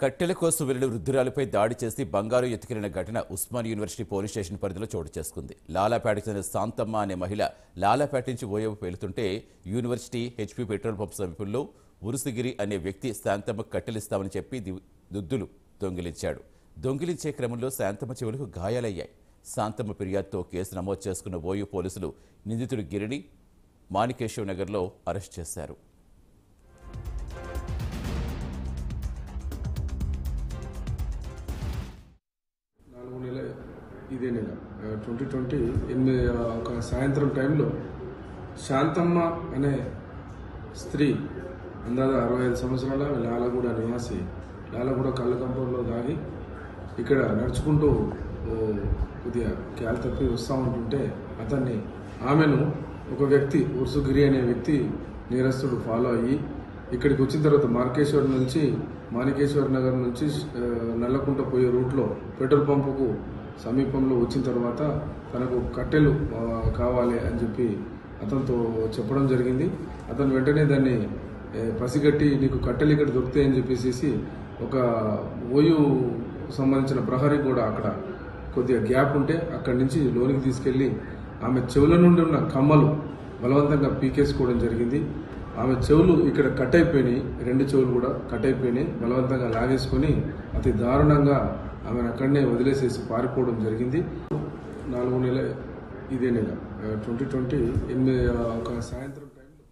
కట్టెల కోసం వెళ్లిన వృద్ధురాలపై దాడి చేసి బంగారు ఎత్తుకెళ్లిన ఘటన ఉస్మాన్ యూనివర్సిటీ పోలీస్ స్టేషన్ పరిధిలో చోటు చేసుకుంది. లాలాపేటకు చెందిన శాంతమ్మ అనే మహిళ లాలాపేట నుంచి ఓయవైపు వెళుతుంటే యూనివర్సిటీ హెచ్పీ పెట్రోల్ పంప్ సమీపంలో ఉరుసుగిరి అనే వ్యక్తి శాంతమ్మకు కట్టెలిస్తామని చెప్పి దుద్దులు దొంగిలించాడు. దొంగిలించే క్రమంలో శాంతమ్మ చెవులకు గాయాలయ్యాయి. శాంతమ్మ ఫిర్యాదుతో కేసు నమోదు చేసుకున్న ఓయూ పోలీసులు నిందితుడు గిరిని మాణికేశ్వర నగర్లో అరెస్ట్ చేశారు. ఇదే నెల 2020 ఒక సాయంత్రం టైంలో శాంతమ్మ అనే స్త్రీ అందాజ 65 సంవత్సరాల లాలగూడ నివాసి లాలగూడ కళ్ళ కంపంలో దాగి ఇక్కడ నడుచుకుంటూ కొద్దిగా క్యాల్ తప్పి వస్తూ ఉంటుంటే ఆమెను ఒక వ్యక్తి ఉర్సుగిరి అనే వ్యక్తి నేరస్తుడు ఫాలో అయ్యి ఇక్కడికి వచ్చిన తర్వాత మాణికేశ్వర నగర్ నుంచి నల్లకుంట పోయే రూట్లో పెట్రోల్ పంపుకు సమీపంలో వచ్చిన తర్వాత తనకు కట్టెలు కావాలి అని చెప్పి అతనితో చెప్పడం జరిగింది. అతను వెంటనే దాన్ని పసిగట్టి నీకు కట్టెలు ఇక్కడ దొరుకుతాయని చెప్పేసి ఒక ఓయూ సంబంధించిన ప్రహరీ కూడా అక్కడ కొద్దిగా గ్యాప్ ఉంటే అక్కడి నుంచి లోనికి తీసుకెళ్లి ఆమె చెవుల నుండి ఉన్న కమ్మలు బలవంతంగా పీకేసుకోవడం జరిగింది. ఆమె చెవులు ఇక్కడ కట్ అయిపోయినాయి, 2 చెవులు కూడా కట్ అయిపోయినాయి. బలవంతంగా లాగేసుకొని అతి దారుణంగా ఆమెను అక్కడనే వదిలేసేసి పారిపోవడం జరిగింది. 4 నెల ఇదే నెల 2020 ఒక సాయంత్రం